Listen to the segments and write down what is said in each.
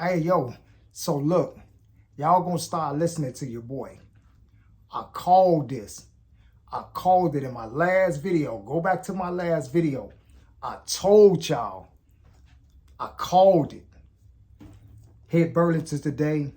Hey, yo, so look, y'all gonna start listening to your boy. I called this. I called it in my last video. Go back to my last video. I told y'all. I called it. Hit Burlington today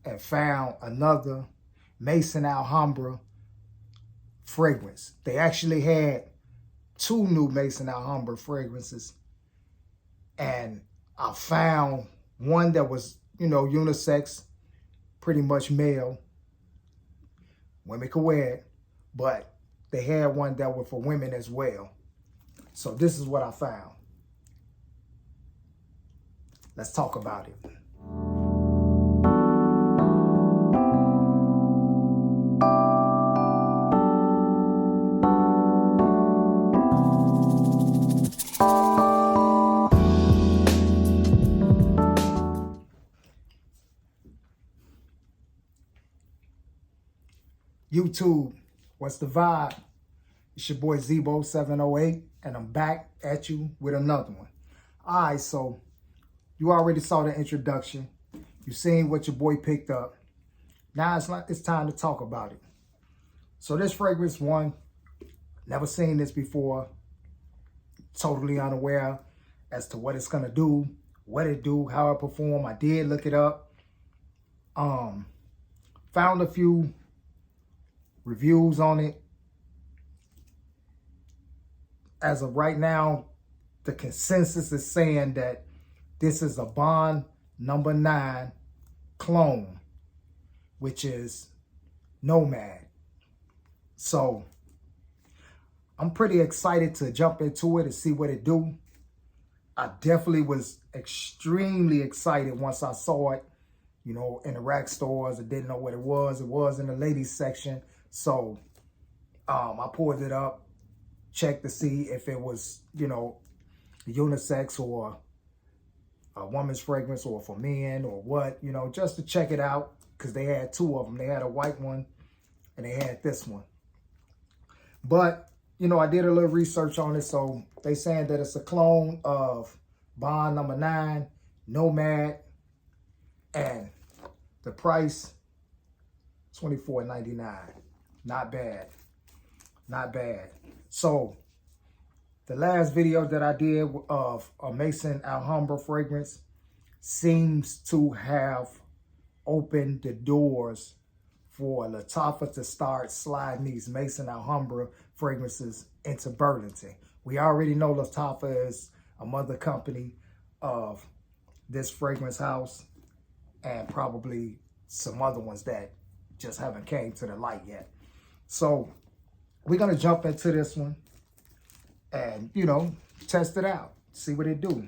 and found another Maison Alhambra fragrance. They actually had two new Maison Alhambra fragrances. And I found one that was, unisex, pretty much male. Women could wear it, but they had one that was for women as well. So this is what I found. Let's talk about it. YouTube, what's the vibe? It's your boy Zebo708, and I'm back at you with another one. All right, so you already saw the introduction. You seen what your boy picked up. Now it's time to talk about it. So this fragrance one, never seen this before. Totally unaware as to what it's gonna do, what it do, how it perform. I did look it up. Found a few reviews on it. As of right now, the consensus is saying that this is a Bond No.9 clone, which is Nomad. So I'm pretty excited to jump into it and see what it do. I definitely was extremely excited once I saw it, in the rack stores. I didn't know what it was. It was in the ladies section. So I pulled it up, checked to see if it was, unisex or a woman's fragrance or for men or what, just to check it out, because they had two of them. They had a white one and they had this one. But, I did a little research on it. So they saying that it's a clone of Bond No.9, Nomad, and the price, $24.99. Not bad. Not bad. So the last video that I did of a Maison Alhambra fragrance seems to have opened the doors for Latifah to start sliding these Maison Alhambra fragrances into Burlington. We already know Latifah is a mother company of this fragrance house and probably some other ones that just haven't came to the light yet. So we're going to jump into this one and, test it out, see what it do.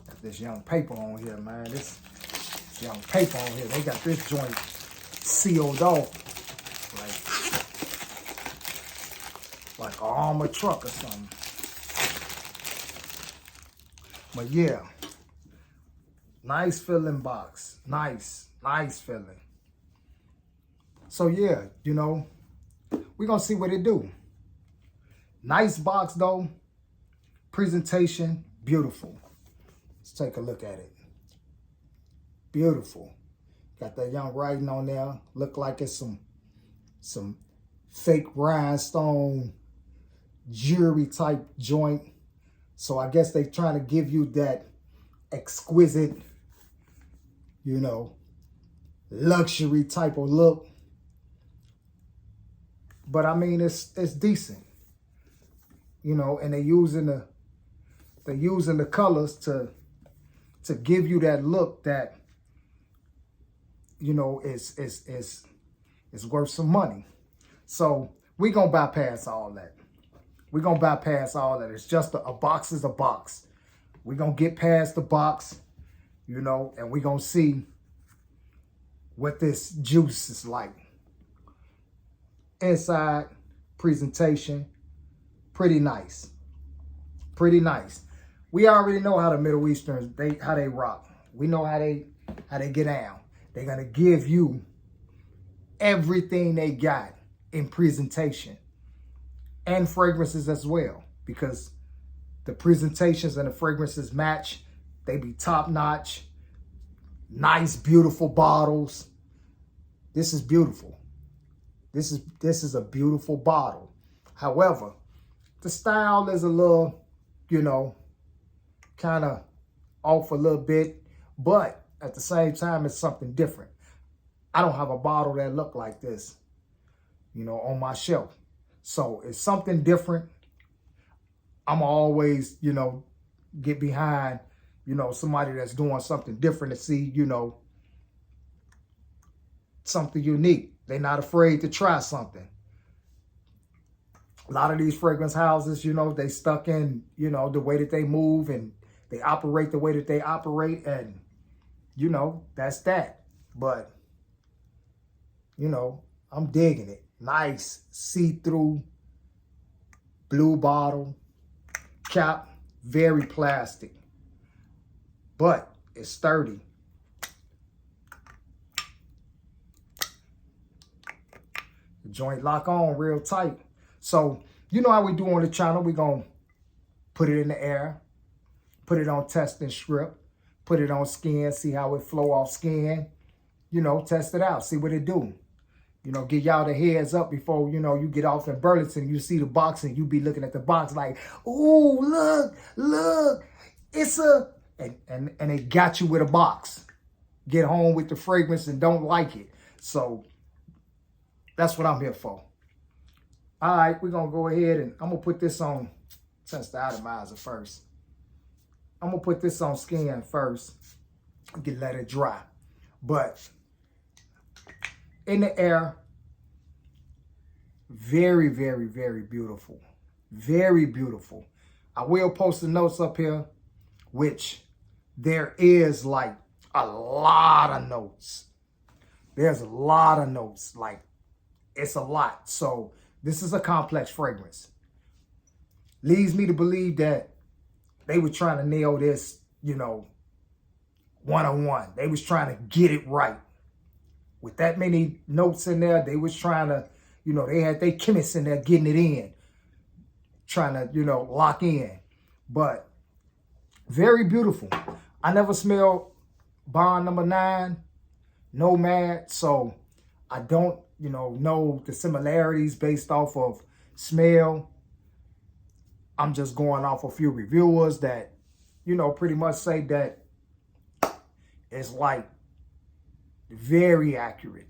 Got this young paper on here, man. This young paper on here. They got this joint sealed off like an armored truck or something. But yeah, nice filling box. Nice filling. So yeah, we're going to see what it do. Nice box though. Presentation, beautiful. Let's take a look at it. Beautiful. Got that young writing on there. Look like it's some fake rhinestone jewelry type joint. So I guess they're trying to give you that exquisite, luxury type of look. But I mean, it's decent, and they're using the colors to give you that look that, is worth some money. So we're going to bypass all that. We're going to bypass all that. It's just a box is a box. We're going to get past the box, and we're going to see what this juice is like. Inside, presentation, pretty nice. Pretty nice. We already know how the Middle Easterns, how they rock. We know how they get down. They're going to give you everything they got in presentation and fragrances as well, because the presentations and the fragrances match. They be top notch, nice, beautiful bottles. This is beautiful. This is a beautiful bottle. However, the style is a little, kind of off a little bit, but at the same time, it's something different. I don't have a bottle that look like this, on my shelf. So it's something different. I'm always, get behind, somebody that's doing something different to see, something unique. They're not afraid to try something. A lot of these fragrance houses, they stuck in, the way that they move and they operate the way that they operate, and, that's that. But, I'm digging it. Nice, see-through, blue bottle, cap, very plastic, but it's sturdy. The joint lock on real tight. So, you know how we do on the channel. We're going to put it in the air, put it on test and strip, put it on skin, see how it flow off skin, test it out, see what it do. Give y'all the heads up before, you get off in Burlington, you see the box and you be looking at the box like, ooh, look, it's a, and they got you with a box. Get home with the fragrance and don't like it. So that's what I'm here for. All right, we're going to go ahead and I'm going to put this on, since the atomizer first. I'm going to put this on skin first. Let it dry. But in the air, very, very, very beautiful. Very beautiful. I will post the notes up here, which there is like a lot of notes. There's a lot of notes. Like, it's a lot. So this is a complex fragrance. Leads me to believe that they were trying to nail this, one-on-one. They was trying to get it right. With that many notes in there, they was trying to, they had their chemists in there getting it in. Trying to, lock in. But very beautiful. I never smelled Bond No.9, Nomad, so I don't, know the similarities based off of smell. I'm just going off a few reviewers that, pretty much say that it's like very accurate.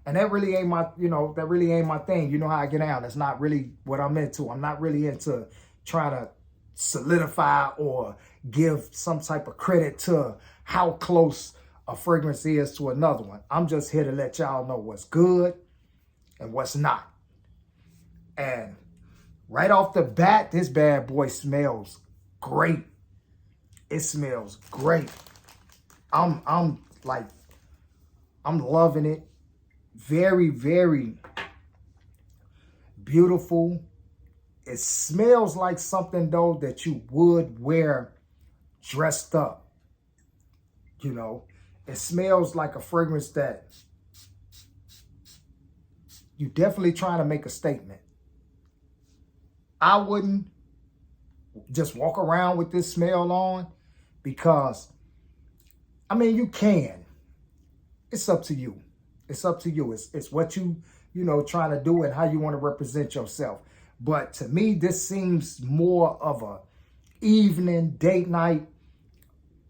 And that really ain't my, that really ain't my thing. You know how I get down. That's not really what I'm into. I'm not really into trying to solidify or give some type of credit to how close a fragrance is to another one. I'm just here to let y'all know what's good and what's not. And right off the bat, this bad boy smells great. It smells great. I'm loving it. Very, very beautiful. It smells like something, though, that you would wear dressed up. It smells like a fragrance that you definitely trying to make a statement. I wouldn't just walk around with this smell on because, you can. It's up to you. It's up to you. It's what you trying to do and how you want to represent yourself. But to me, this seems more of a evening, date night,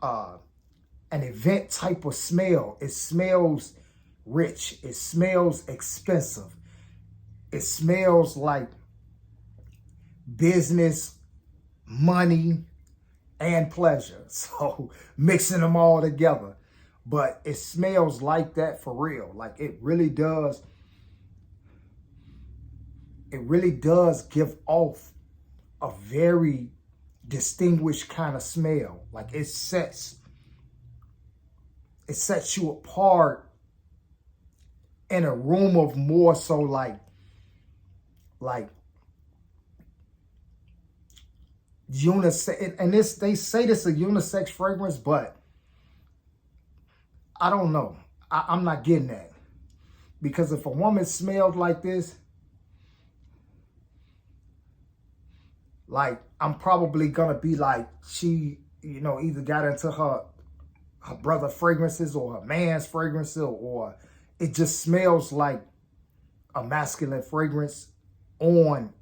an event type of smell. It smells rich. It smells expensive. It smells like business, money, and pleasure. So mixing them all together. But it smells like that for real. Like it really does. It really does give off a very distinguished kind of smell. Like it sets you apart in a room of more so like unisex. And this, they say this a unisex fragrance, but I don't know. I'm not getting that. Because if a woman smelled like this, like, I'm probably gonna be like, she, you know, either got into her brother fragrances or her man's fragrances, or it just smells like a masculine fragrance on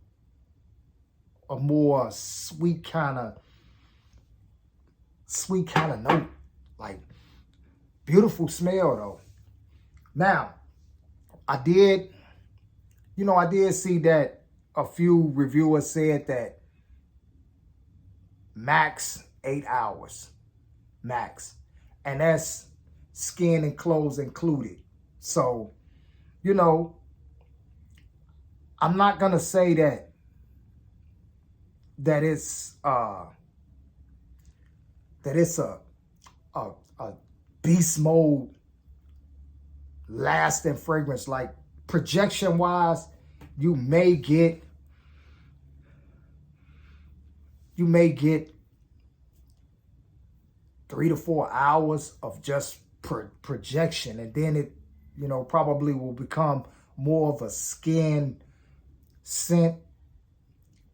a more sweet kind of note. Like, beautiful smell though. Now, I did see that a few reviewers said that max 8 hours, max. And that's skin and clothes included. So, you know, I'm not gonna say that it's a beast mode lasting fragrance. Like, projection wise, you may get 3 to 4 hours of just projection, and then it, you know, probably will become more of a skin scent.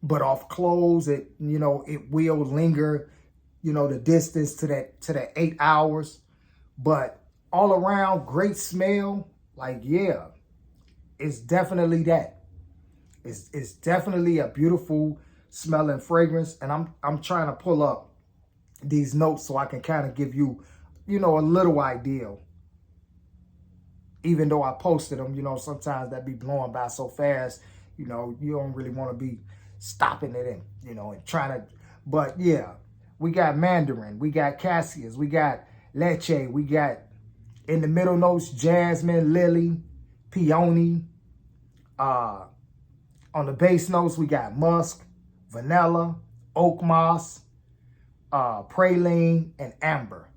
But off clothes, it, you know, it will linger, you know, the distance to that 8 hours. But all around, great smell. Like, yeah, it's definitely that. It's definitely a beautiful smelling fragrance. And I'm trying to pull up these notes so I can kind of give you, you know, a little idea. Even though I posted them, you know, sometimes that be blowing by so fast, you know, you don't really want to be stopping it and, you know, and trying to. But yeah, we got mandarin, we got cassius, we got leche, we got, in the middle notes, jasmine, lily, peony. On the base notes, we got musk, vanilla, oak moss, praline, and amber.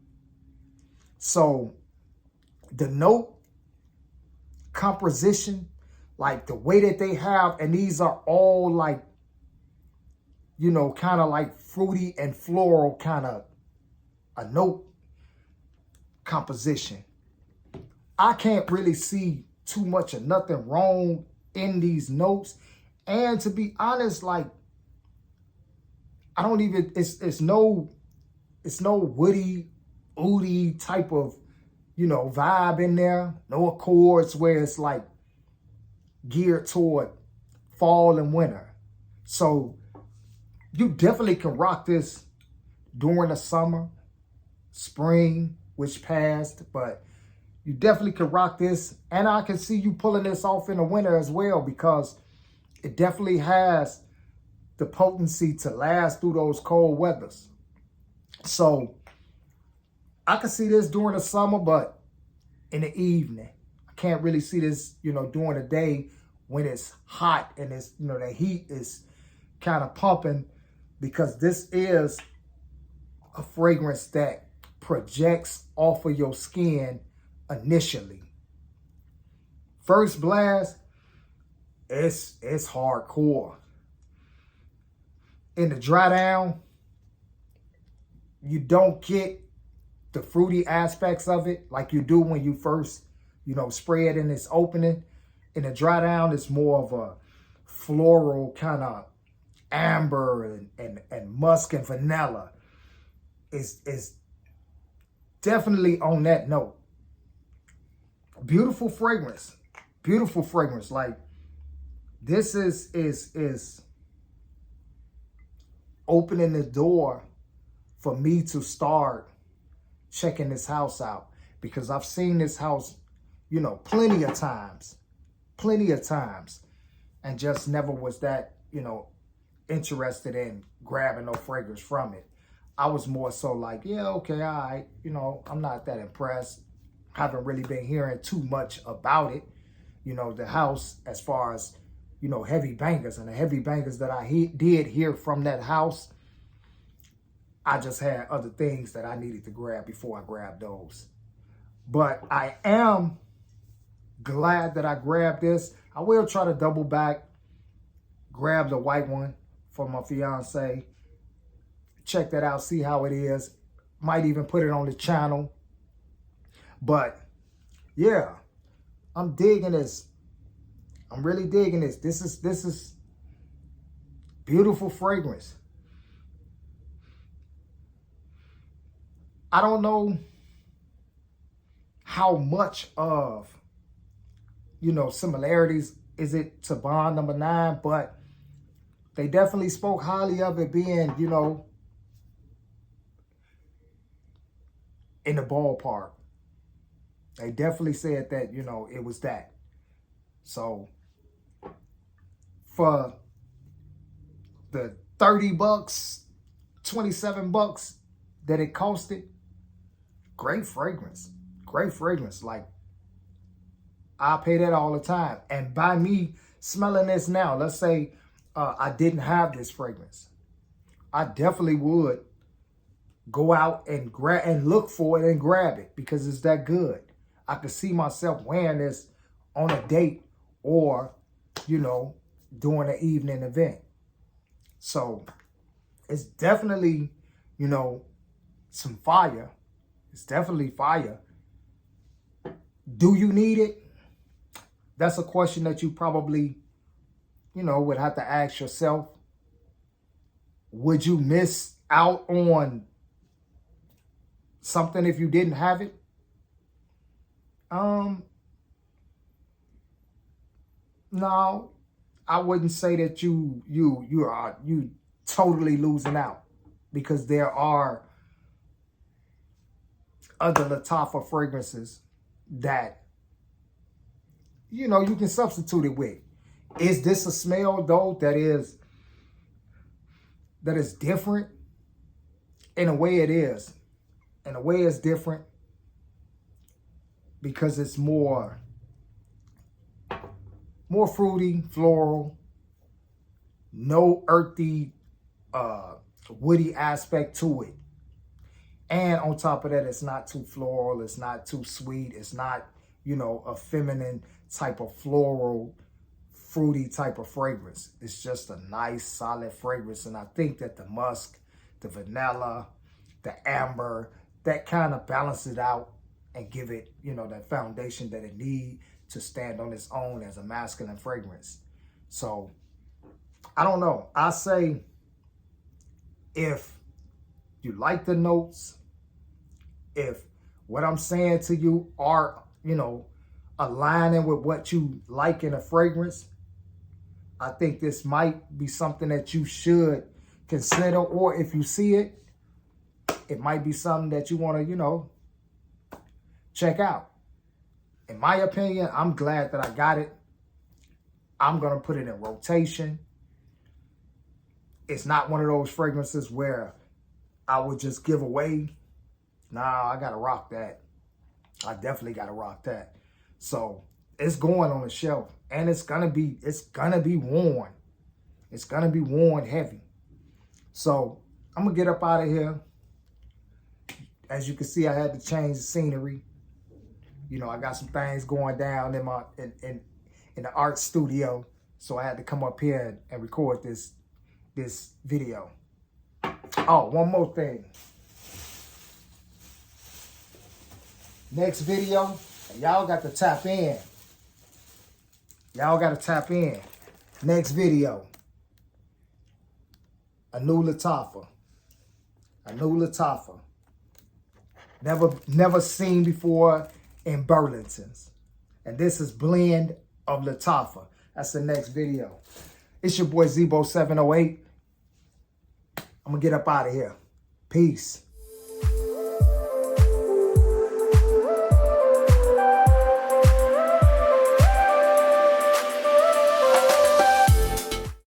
So the note composition, like the way that they have, and these are all like, you know, kind of like fruity and floral kind of a note composition. I can't really see too much of nothing wrong in these notes. And to be honest, like, I don't even, it's no woody, oody type of, you know, vibe in there. No accords where it's like geared toward fall and winter. So you definitely can rock this during the summer, spring, which passed, but you definitely can rock this. And I can see you pulling this off in the winter as well, because it definitely has the potency to last through those cold weathers. So I can see this during the summer, but in the evening. I can't really see this, you know, during the day when it's hot and it's, you know, the heat is kind of pumping, because this is a fragrance that projects off of your skin initially. First blast, it's hardcore. In the dry down, you don't get the fruity aspects of it like you do when you first, you know, spray it in its opening. In the dry down, it's more of a floral kind of amber and musk and vanilla. It's definitely on that note. Beautiful fragrance. Beautiful fragrance. Like, this is opening the door for me to start checking this house out, because I've seen this house, you know, plenty of times, and just never was that, you know, interested in grabbing no fragrance from it. I was more so like, yeah, okay, all right, you know, I'm not that impressed. Haven't really been hearing too much about it, you know, the house, as far as, you know, heavy bangers. And the heavy bangers that I did hear from that house, I just had other things that I needed to grab before I grabbed those. But I am glad that I grabbed this. I will try to double back, grab the white one for my fiance, check that out, see how it is. Might even put it on the channel. But yeah, I'm digging this. I'm really digging this. This is beautiful fragrance. I don't know how much of, similarities is it to Bond No.9, but they definitely spoke highly of it being, in the ballpark. They definitely said that, it was that. So for the $30, $27 that it costed, great fragrance. Great fragrance. Like, I pay that all the time. And by me smelling this now, let's say I didn't have this fragrance, I definitely would go out and grab and look for it and grab it because it's that good. I could see myself wearing this on a date or, doing an evening event. So it's definitely, some fire. It's definitely fire. Do you need it? That's a question that you probably, would have to ask yourself. Would you miss out on something if you didn't have it? No, I wouldn't say that you totally losing out, because there are other Lattafa fragrances that you can substitute it with. Is this a smell though that is different? In a way it is. In a way it's different because it's more fruity, floral, no earthy, woody aspect to it. And on top of that, it's not too floral, it's not too sweet, it's not, a feminine type of floral, fruity type of fragrance. It's just a nice, solid fragrance. And I think that the musk, the vanilla, the amber, that kind of balances it out and give it, that foundation that it needs to stand on its own as a masculine fragrance. So, I don't know. I say if you like the notes, if what I'm saying to you are, aligning with what you like in a fragrance, I think this might be something that you should consider. Or if you see it, it might be something that you want to, check out. In my opinion, I'm glad that I got it. I'm going to put it in rotation. It's not one of those fragrances where I would just give away. Nah, I got to rock that. I definitely got to rock that. So it's going on the shelf, and it's going to be worn. It's going to be worn heavy. So I'm going to get up out of here. As you can see, I had to change the scenery. I got some things going down in my in the art studio, so I had to come up here and record this video. Oh, one more thing. Next video, y'all got to tap in. Y'all got to tap in. Next video, a new Lattafa. A new Lattafa. Never seen before in Burlington's. And this is blend of Lattafa. That's the next video. It's your boy Zebo708. I'm going to get up out of here. Peace.